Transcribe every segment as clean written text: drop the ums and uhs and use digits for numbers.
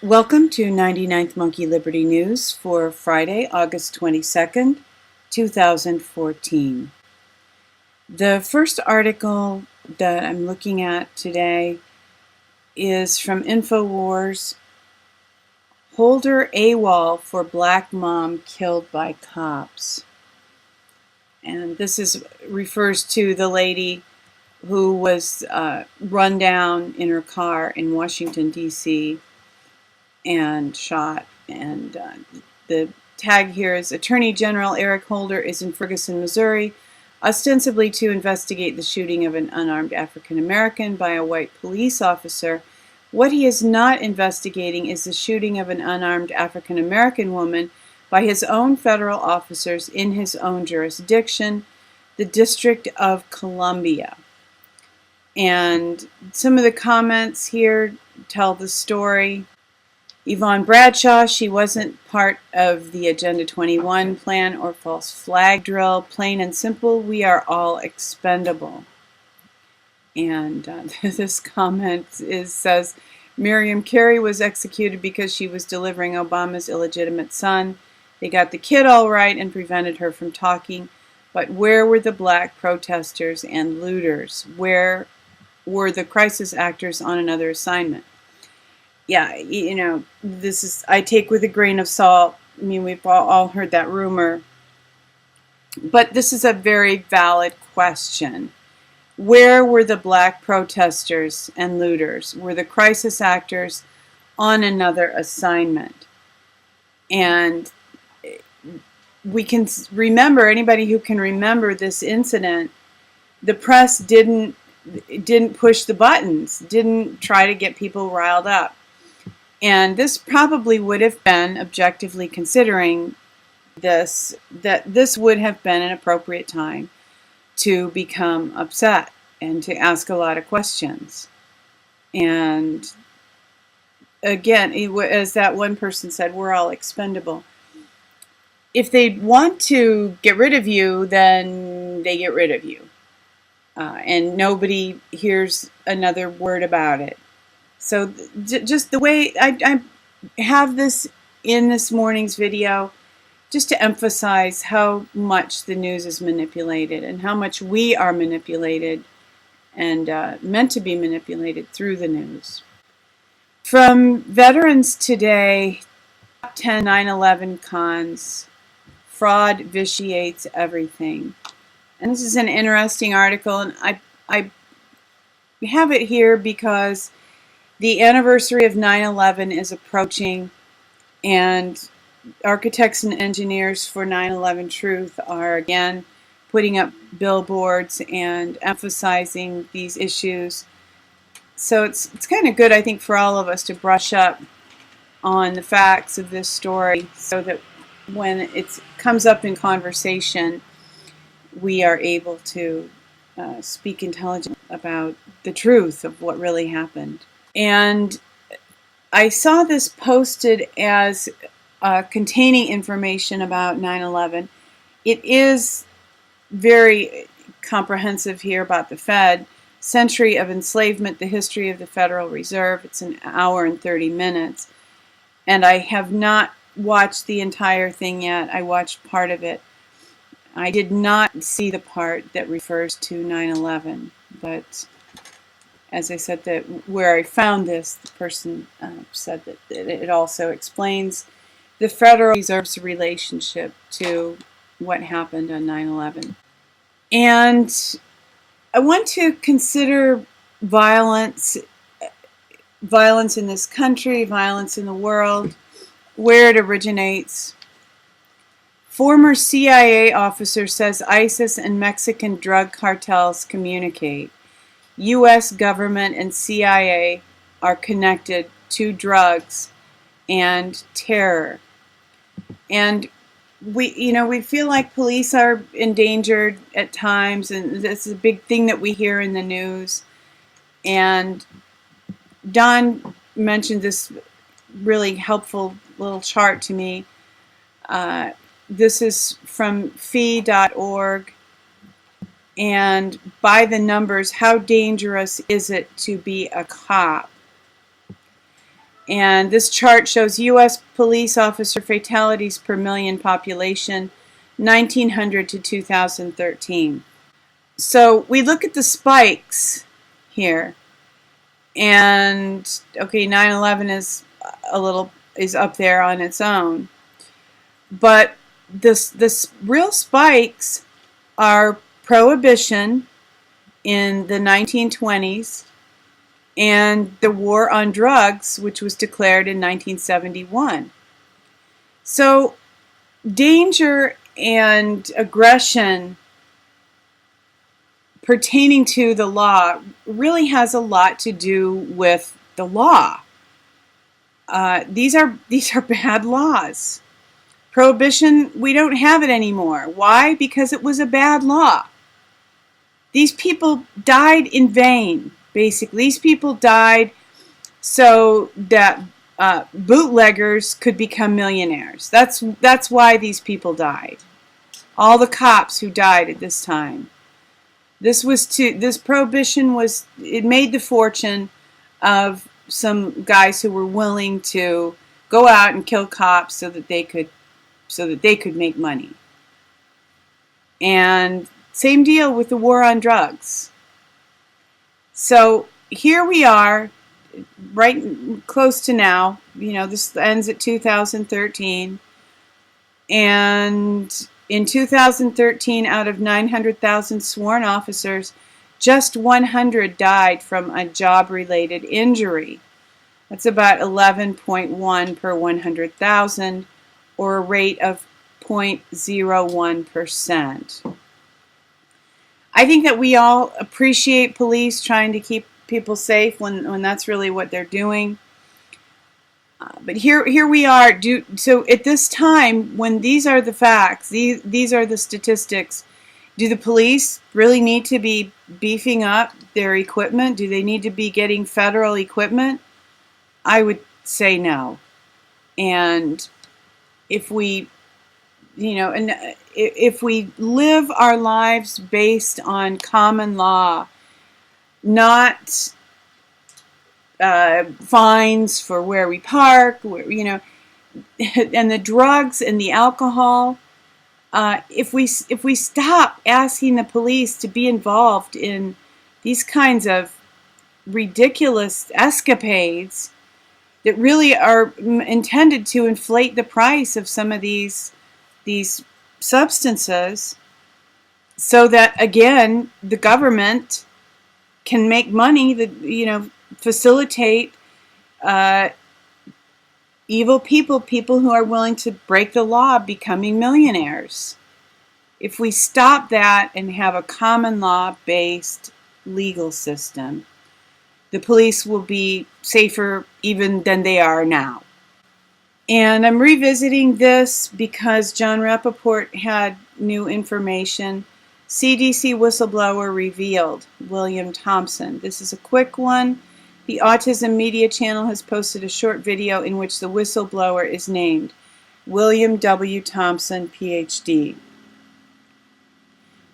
Welcome to 99th Monkey Liberty News for Friday, August 22nd, 2014. The first article that I'm looking at today is from InfoWars. Holder AWOL for Black Mom Killed by Cops. And this refers to the lady who was run down in her car in Washington, D.C. and shot. And the tag here is Attorney General Eric Holder is in Ferguson, Missouri, ostensibly to investigate the shooting of an unarmed African American by a white police officer. What he is not investigating is the shooting of an unarmed African American woman by his own federal officers in his own jurisdiction, the District of Columbia. And some of the comments here tell the story. Yvonne Bradshaw, she wasn't part of the Agenda 21 plan or false flag drill. Plain and simple, we are all expendable. And this comment says, Miriam Carey was executed because she was delivering Obama's illegitimate son. They got the kid all right and prevented her from talking. But where were the black protesters and looters? Where were the crisis actors on another assignment? Yeah, you know, I take with a grain of salt. I mean, we've all heard that rumor. But this is a very valid question. Where were the black protesters and looters? Were the crisis actors on another assignment? And we can remember, anybody who can remember this incident, the press didn't push the buttons, didn't try to get people riled up. And this probably would have been, objectively considering this, that this would have been an appropriate time to become upset and to ask a lot of questions. And again, as that one person said, we're all expendable. If they want to get rid of you, then they get rid of you. And nobody hears another word about it. So just the way I have this in this morning's video, just to emphasize how much the news is manipulated and how much we are manipulated and meant to be manipulated through the news. From Veterans Today, top 10 9/11 cons, fraud vitiates everything. And this is an interesting article, and I have it here because the anniversary of 9/11 is approaching, and architects and engineers for 9/11 Truth are again putting up billboards and emphasizing these issues. So it's kind of good, I think, for all of us to brush up on the facts of this story so that when it comes up in conversation, we are able to speak intelligently about the truth of what really happened. And I saw this posted as containing information about 9/11. It is very comprehensive here about the Fed, Century of Enslavement, the History of the Federal Reserve. It's an hour and 30 minutes. And I have not watched the entire thing yet. I watched part of it. I did not see the part that refers to 9/11, but as I said, that where I found this, the person said that it also explains the Federal Reserve's relationship to what happened on 9/11. And I want to consider violence in this country, violence in the world, where it originates. Former CIA officer says ISIS and Mexican drug cartels communicate. U.S. government and CIA are connected to drugs and terror. And we feel like police are endangered at times, and this is a big thing that we hear in the news. And Don mentioned this really helpful little chart to me. This is from fee.org. And by the numbers, how dangerous is it to be a cop? And this chart shows U.S. police officer fatalities per million population, 1900 to 2013. So we look at the spikes here, and okay, 9/11 is up there on its own, but this real spikes are prohibition in the 1920s and the war on drugs, which was declared in 1971. So danger and aggression pertaining to the law really has a lot to do with the law. These are bad laws. Prohibition, we don't have it anymore. Why? Because it was a bad law. These people died in vain, basically. These people died so that bootleggers could become millionaires. That's why these people died. All the cops who died at this time. This prohibition made the fortune of some guys who were willing to go out and kill cops so that they could make money. And same deal with the war on drugs. So here we are, right close to now. This ends at 2013. And in 2013, out of 900,000 sworn officers, just 100 died from a job-related injury. That's about 11.1 per 100,000, or a rate of 0.01%. I think that we all appreciate police trying to keep people safe when that's really what they're doing. But here we are. So at this time, when these are the facts, these are the statistics, do the police really need to be beefing up their equipment? Do they need to be getting federal equipment? I would say no. And if we live our lives based on common law, not fines for where we park, and the drugs and the alcohol, if we stop asking the police to be involved in these kinds of ridiculous escapades that really are intended to inflate the price of some of these substances, so that again the government can make money, that facilitate evil people who are willing to break the law, becoming millionaires. If we stop that and have a common law based legal system, the police will be safer even than they are now. And I'm revisiting this because John Rappaport had new information. CDC whistleblower revealed, William Thompson. This is a quick one. The Autism Media Channel has posted a short video in which the whistleblower is named, William W. Thompson, PhD.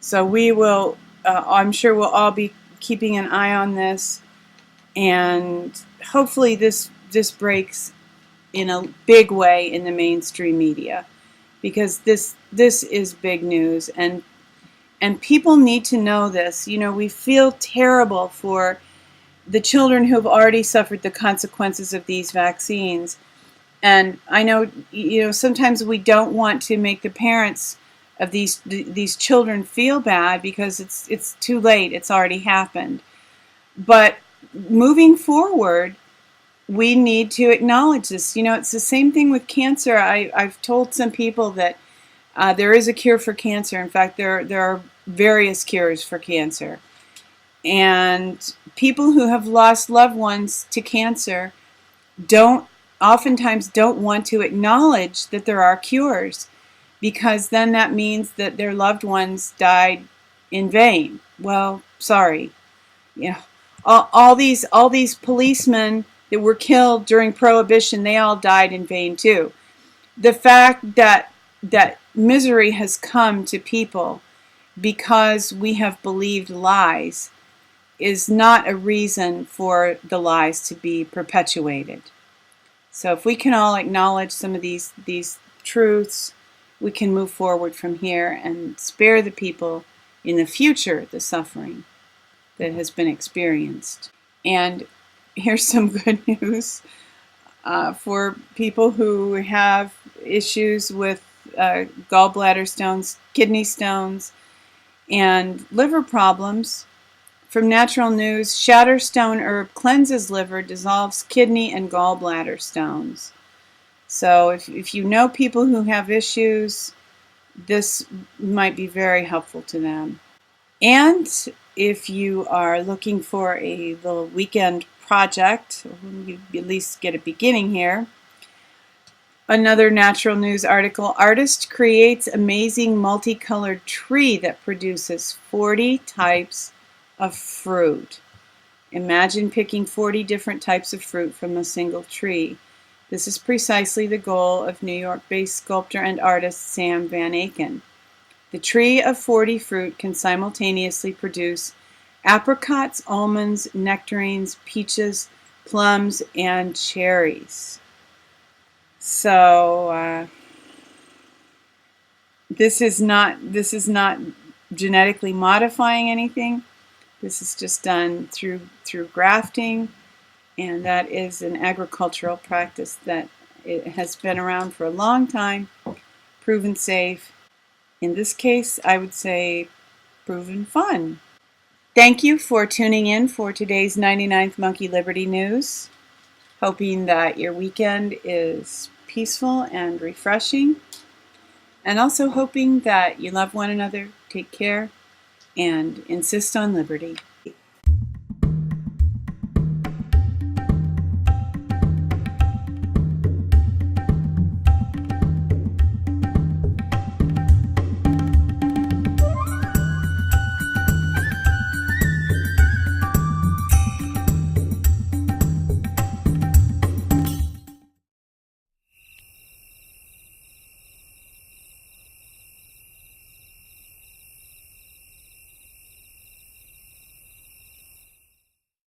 So we will, I'm sure we'll all be keeping an eye on this, and hopefully this breaks in a big way in the mainstream media, because this is big news, and people need to know this. We feel terrible for the children who have already suffered the consequences of these vaccines, and I know sometimes we don't want to make the parents of these children feel bad because it's too late. It's already happened. But moving forward, we need to acknowledge this. It's the same thing with cancer. I've told some people that there is a cure for cancer. In fact, there are various cures for cancer. And people who have lost loved ones to cancer oftentimes don't want to acknowledge that there are cures, because then that means that their loved ones died in vain. Well, sorry. All these policemen that were killed during Prohibition, they all died in vain too. The fact that misery has come to people because we have believed lies is not a reason for the lies to be perpetuated. So if we can all acknowledge some of these truths, we can move forward from here and spare the people in the future the suffering that has been experienced. And here's some good news for people who have issues with gallbladder stones, kidney stones, and liver problems. From Natural News, Shatter stone herb cleanses liver, dissolves kidney and gallbladder stones. So if you know people who have issues, this might be very helpful to them. And if you are looking for a little weekend project, you at least get a beginning here. Another Natural News article, artist creates amazing multicolored tree that produces 40 types of fruit. Imagine picking 40 different types of fruit from a single tree. This is precisely the goal of New York-based sculptor and artist Sam Van Aken. The tree of 40 fruit can simultaneously produce apricots, almonds, nectarines, peaches, plums, and cherries. So this is not genetically modifying anything. This is just done through grafting, and that is an agricultural practice that it has been around for a long time, proven safe. In this case, I would say proven fun. Thank you for tuning in for today's 99th Monkey Liberty News. Hoping that your weekend is peaceful and refreshing. And also hoping that you love one another, take care, and insist on liberty.